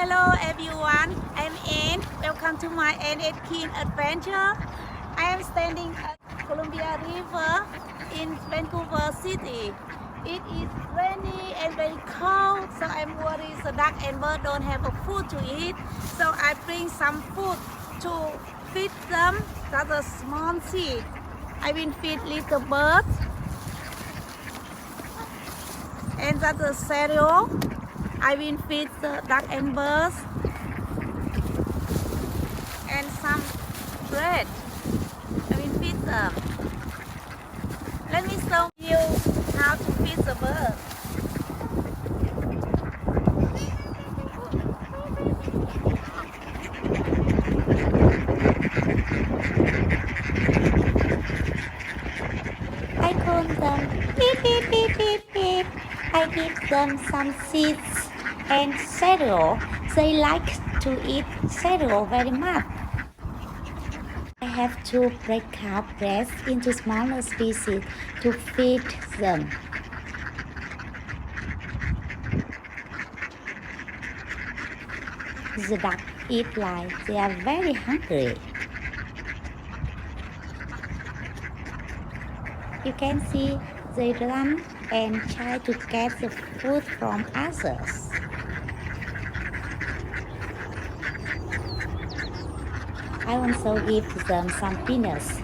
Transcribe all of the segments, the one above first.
Hello everyone, I'm Ann. Welcome to my AnAdkins Adventure. I am standing at Colombia River in Vancouver City. It is rainy and very cold, so I'm worried the duck and bird don't have a food to eat. So I bring some food to feed them. That's a small seed. I will feed little birds. And that's a cereal. I will feed the duck and birds. And some bread. I will feed them. Let me show you how to feed the bird. I call them beep beep beep beep beep. I give them some seeds and cereal. They like to eat cereal very much. I have to break up bread into smaller pieces to feed them. The duck eat like they are very hungry. You can see they run and try to get the food from others. I also give them some peanuts.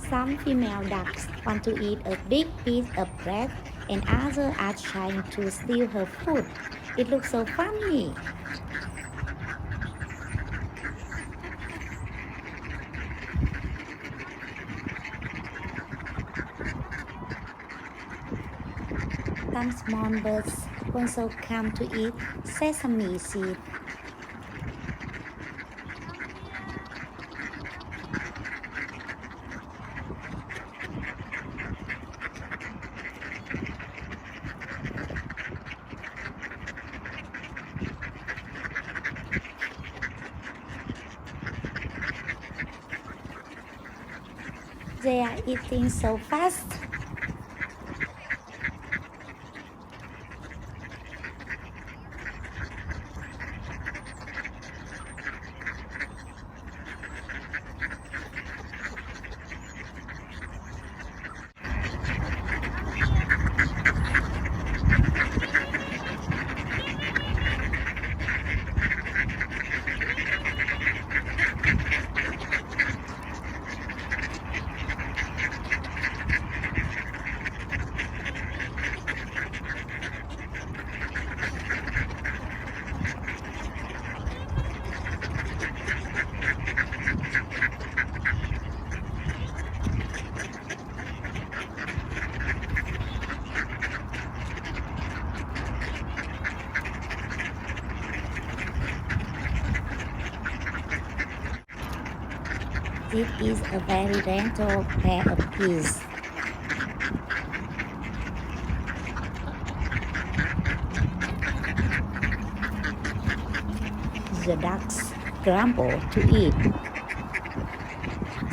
Some female ducks want to eat a big piece of bread and others are trying to steal her food. It looks so funny. Some small birds also come to eat sesame seed. They are eating so fast. This is a very gentle pair of geese. The ducks grumble to eat.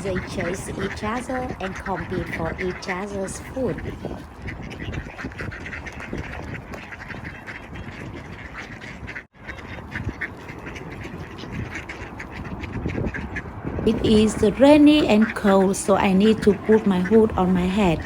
They chase each other and compete for each other's food. It is rainy and cold, so I need to put my hood on my head.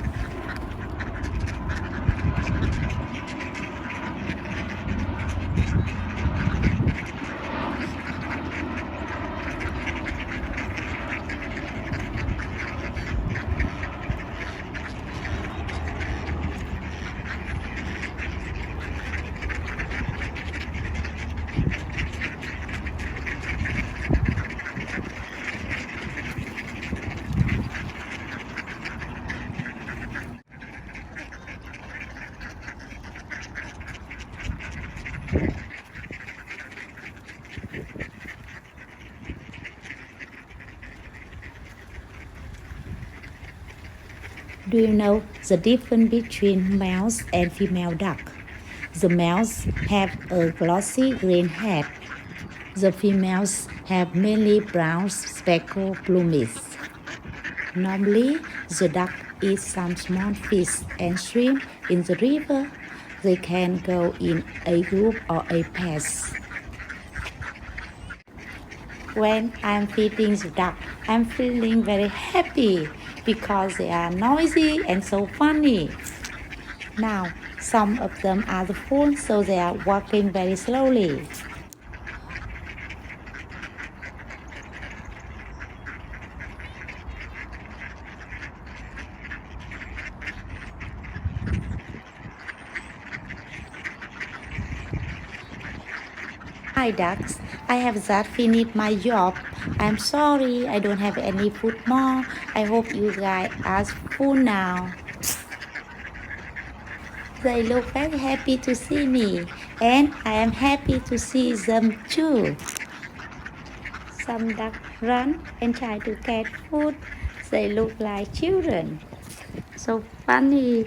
Do you know the difference between males and female duck? The males have a glossy green head. The females have mainly brown speckled plumage. Normally, the duck eat some small fish and shrimp in the river. They can go in a group or a pairs. When I'm feeding the duck, I'm feeling very happy because they are noisy and so funny. Now, some of them are full, so they are walking very slowly. Hi ducks, I have just finished my job. I'm sorry I don't have any food more. I hope you guys are full now. They look very happy to see me, and I am happy to see them too. Some ducks run and try to catch food. They look like children. So funny.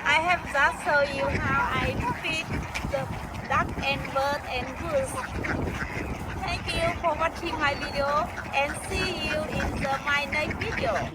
I have just shown you how I feed the duck and bird and goose. Thank you for watching my video and see you in my next video.